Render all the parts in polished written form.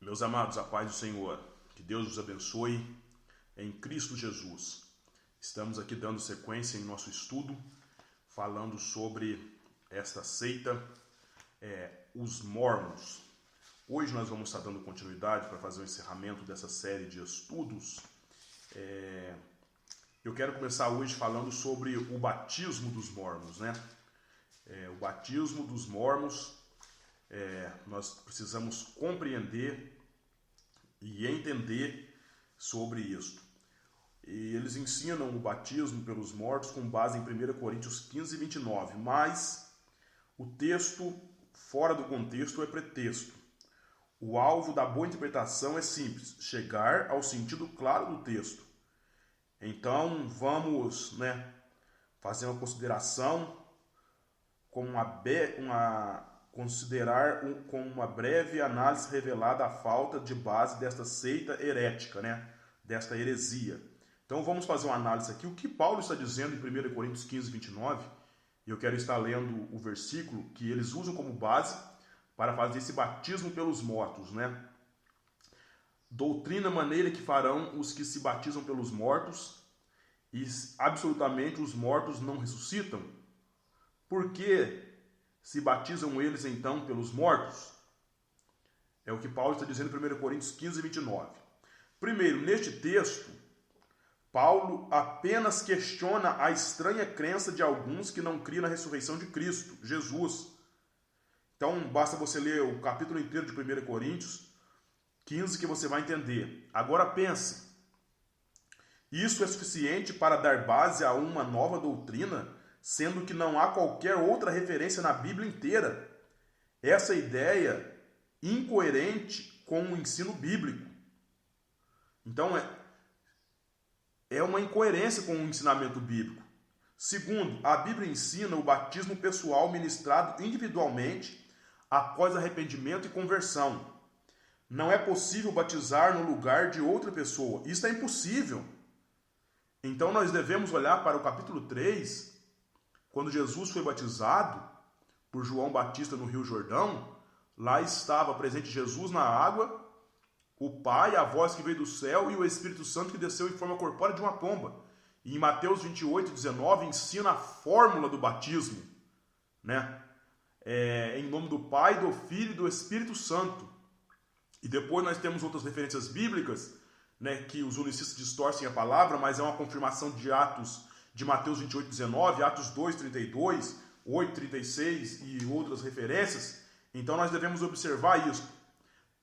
Meus amados, a paz do Senhor, que Deus os abençoe em Cristo Jesus. Estamos aqui dando sequência em nosso estudo, falando sobre esta seita, os Mormons. Hoje nós vamos estar dando continuidade para fazer o encerramento dessa série de estudos. Eu quero começar hoje falando sobre o batismo dos Mormons, né? O batismo dos Mormons, nós precisamos compreender e entender sobre isso. E eles ensinam o batismo pelos mortos com base em 1 Coríntios 15, 29, mas o texto fora do contexto é pretexto. O alvo da boa interpretação é simples, chegar ao sentido claro do texto. Então vamos fazer uma consideração considerar com uma breve análise revelada a falta de base desta seita herética, desta heresia. Então vamos fazer uma análise aqui. O que Paulo está dizendo em 1 Coríntios 15, 29, e eu quero estar lendo o versículo que eles usam como base para fazer esse batismo pelos mortos, Doutrina maneira que farão os que se batizam pelos mortos, e absolutamente os mortos não ressuscitam? Por que se batizam eles então pelos mortos? É o que Paulo está dizendo em 1 Coríntios 15, 29. Primeiro, neste texto, Paulo apenas questiona a estranha crença de alguns que não criam na ressurreição de Cristo, Jesus. Então, basta você ler o capítulo inteiro de 1 Coríntios 15 que você vai entender. Agora pense, isso é suficiente para dar base a uma nova doutrina, sendo que não há qualquer outra referência na Bíblia inteira? Essa ideia incoerente com o ensino bíblico. Então, é uma incoerência com o ensinamento bíblico. Segundo, a Bíblia ensina o batismo pessoal ministrado individualmente após arrependimento e conversão. Não é possível batizar no lugar de outra pessoa. Isso é impossível. Então, nós devemos olhar para o capítulo 3, quando Jesus foi batizado por João Batista no Rio Jordão. Lá estava presente Jesus na água, o Pai, a voz que veio do céu e o Espírito Santo que desceu em forma corpórea de uma pomba. E em Mateus 28, 19, ensina a fórmula do batismo, em nome do Pai, do Filho e do Espírito Santo. E depois nós temos outras referências bíblicas, que os unicistas distorcem a palavra, mas é uma confirmação de Atos de Mateus 28, 19, Atos 2, 32, 8, 36 e outras referências. Então nós devemos observar isso.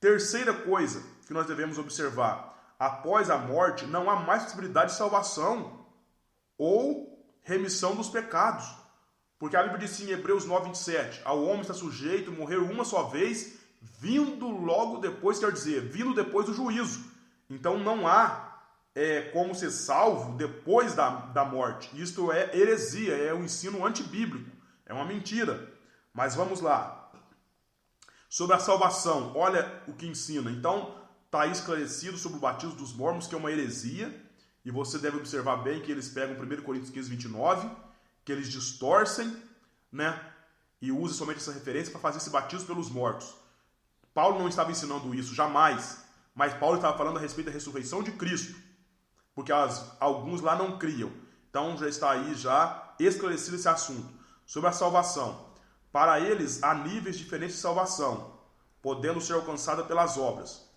Terceira coisa que nós devemos observar: após a morte não há mais possibilidade de salvação ou remissão dos pecados. Porque a Bíblia diz em Hebreus 9, 27, ao homem está sujeito a morrer uma só vez, vindo logo depois, quer dizer, vindo depois do juízo. Então não há como ser salvo depois da morte. Isto é heresia, é um ensino antibíblico, é uma mentira. Mas vamos lá. Sobre a salvação, olha o que ensina. Então, está esclarecido sobre o batismo dos mormons, que é uma heresia, e você deve observar bem que eles pegam 1 Coríntios 15, 29, que eles distorcem, e usam somente essa referência para fazer esse batismo pelos mortos. Paulo não estava ensinando isso, jamais. Mas Paulo estava falando a respeito da ressurreição de Cristo, porque alguns lá não criam. Então já está aí já esclarecido esse assunto. Sobre a salvação, para eles há níveis diferentes de salvação, podendo ser alcançada pelas obras.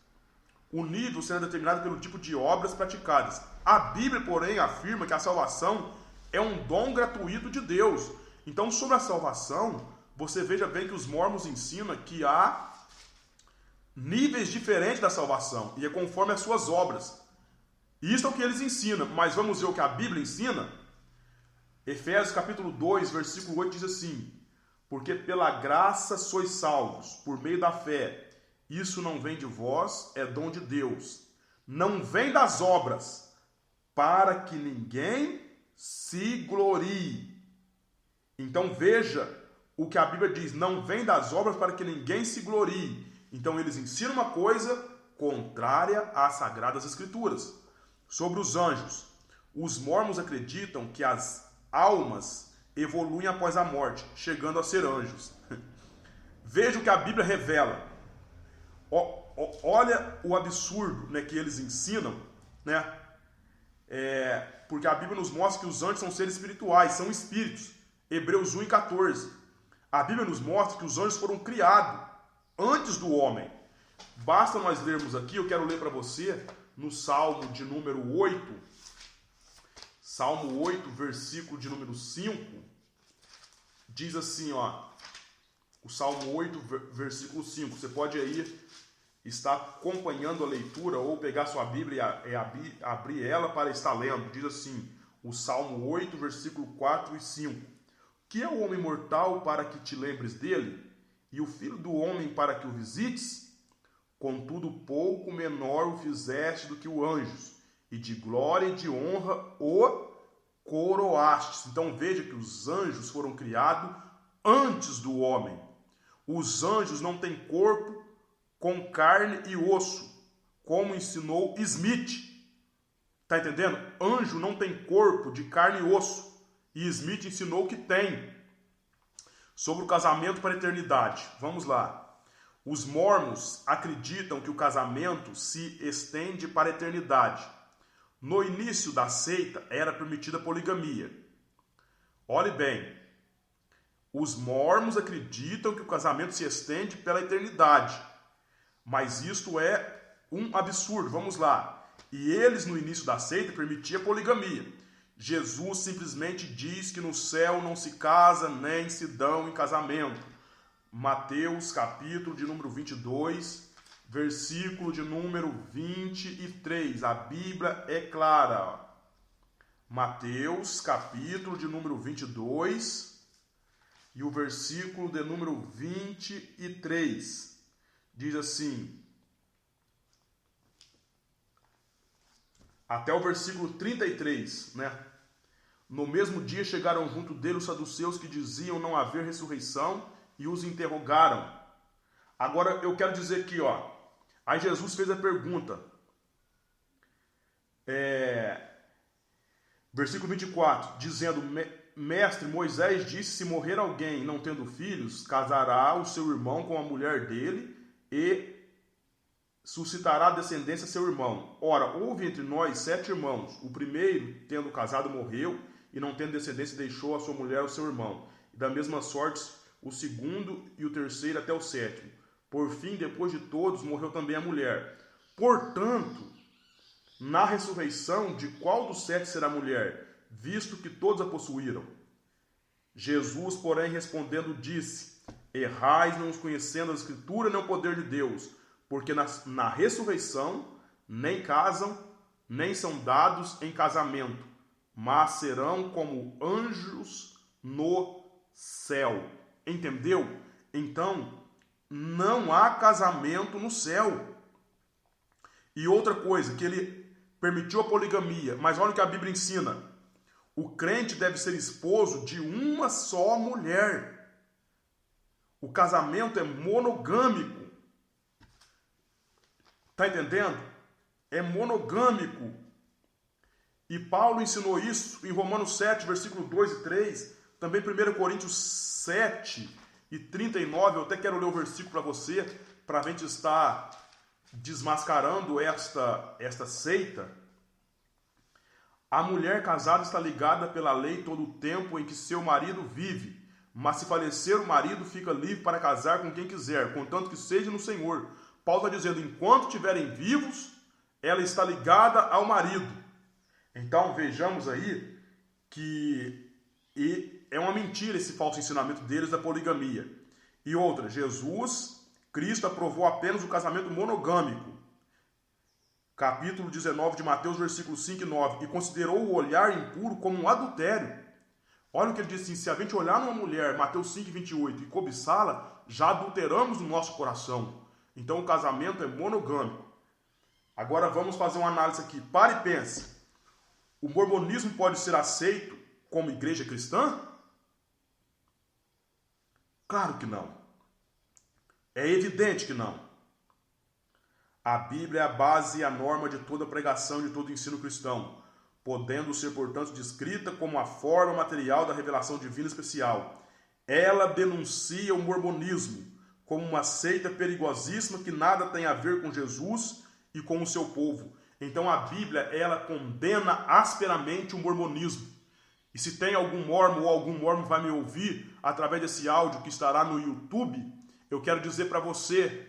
O nível será determinado pelo tipo de obras praticadas. A Bíblia, porém, afirma que a salvação é um dom gratuito de Deus. Então, sobre a salvação, você veja bem que os mormons ensinam que há níveis diferentes da salvação, e é conforme as suas obras. Isso é o que eles ensinam, mas vamos ver o que a Bíblia ensina? Efésios capítulo 2, versículo 8 diz assim: porque pela graça sois salvos, por meio da fé. Isso não vem de vós, é dom de Deus. Não vem das obras, para que ninguém se glorie. Então veja o que a Bíblia diz, não vem das obras para que ninguém se glorie. Então eles ensinam uma coisa contrária às Sagradas Escrituras. Sobre os anjos, os mormons acreditam que as almas evoluem após a morte, chegando a ser anjos. Veja o que a Bíblia revela. olha o absurdo, né, que eles ensinam, né? Porque a Bíblia nos mostra que os anjos são seres espirituais, são espíritos. Hebreus 1:14. A Bíblia nos mostra que os anjos foram criados antes do homem. Basta nós lermos aqui, eu quero ler para você, no Salmo de número 8, Salmo 8, versículo de número 5, diz assim, ó, o Salmo 8, versículo 5, você pode aí estar acompanhando a leitura ou pegar sua Bíblia e abrir ela para estar lendo. Diz assim, o Salmo 8, versículo 4 e 5. Que é o homem mortal para que te lembres dele, e o filho do homem para que o visites? Contudo, pouco menor o fizeste do que os anjos, e de glória e de honra o coroastes. Então veja que os anjos foram criados antes do homem. Os anjos não têm corpo com carne e osso, como ensinou Smith. Está entendendo? Anjo não tem corpo de carne e osso. E Smith ensinou que tem. Sobre o casamento para a eternidade. Vamos lá. Os mormons acreditam que o casamento se estende para a eternidade. No início da seita era permitida a poligamia. Olhe bem. Os mormons acreditam que o casamento se estende pela eternidade. Mas isto é um absurdo. Vamos lá. E eles no início da seita permitiam a poligamia. Jesus simplesmente diz que no céu não se casa nem se dão em casamento. Mateus capítulo de número 22, versículo de número 23. A Bíblia é clara. Mateus capítulo de número 22 e o versículo de número 23. Diz assim, até o versículo 33, né? No mesmo dia chegaram junto dele os saduceus que diziam não haver ressurreição e os interrogaram. Agora eu quero dizer aqui, ó. Aí Jesus fez a pergunta. Versículo 24, dizendo, mestre, Moisés disse, se morrer alguém não tendo filhos, casará o seu irmão com a mulher dele e suscitará descendência a seu irmão. Ora, houve entre nós 7 irmãos. O primeiro, tendo casado, morreu, e não tendo descendência, deixou a sua mulher ao seu irmão. E da mesma sorte, o segundo e o terceiro até o 7º. Por fim, depois de todos, morreu também a mulher. Portanto, na ressurreição, de qual dos 7 será a mulher, visto que todos a possuíram? Jesus, porém, respondendo, disse, errais não conhecendo a Escritura nem o poder de Deus, porque na ressurreição nem casam, nem são dados em casamento, mas serão como anjos no céu. Entendeu? Então, não há casamento no céu. E outra coisa, que ele permitiu a poligamia, mas olha o que a Bíblia ensina. O crente deve ser esposo de uma só mulher. O casamento é monogâmico. Está entendendo? É monogâmico. E Paulo ensinou isso em Romanos 7, versículo 2 e 3. Também 1 Coríntios 7 e 39. Eu até quero ler o versículo para você, para a gente estar desmascarando esta seita. A mulher casada está ligada pela lei todo o tempo em que seu marido vive. Mas se falecer o marido, fica livre para casar com quem quiser, contanto que seja no Senhor. Paulo está dizendo, enquanto estiverem vivos, ela está ligada ao marido. Então vejamos aí que é uma mentira esse falso ensinamento deles da poligamia. E outra, Cristo aprovou apenas o casamento monogâmico. Capítulo 19 de Mateus, versículos 5 e 9. E considerou o olhar impuro como um adultério. Olha o que ele diz assim, se a gente olhar numa mulher, Mateus 5, 28, e cobiçá-la, já adulteramos no nosso coração. Então o casamento é monogâmico. Agora vamos fazer uma análise aqui. Pare e pense. O mormonismo pode ser aceito como igreja cristã? Claro que não. É evidente que não. A Bíblia é a base e a norma de toda pregação e de todo ensino cristão, podendo ser, portanto, descrita como a forma material da revelação divina especial. Ela denuncia o mormonismo como uma seita perigosíssima que nada tem a ver com Jesus e com o seu povo. Então a Bíblia, ela condena asperamente o mormonismo. E se tem algum mormon ou algum mormon vai me ouvir através desse áudio que estará no YouTube, eu quero dizer para você,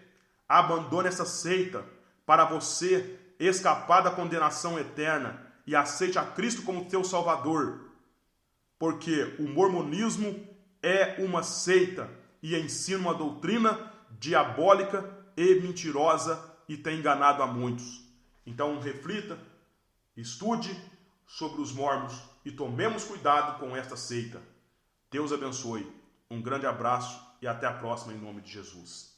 abandone essa seita para você escapar da condenação eterna e aceite a Cristo como teu Salvador. Porque o mormonismo é uma seita e ensina uma doutrina diabólica e mentirosa e tem enganado a muitos. Então reflita, estude sobre os mormons e tomemos cuidado com esta seita. Deus abençoe. Um grande abraço e até a próxima em nome de Jesus.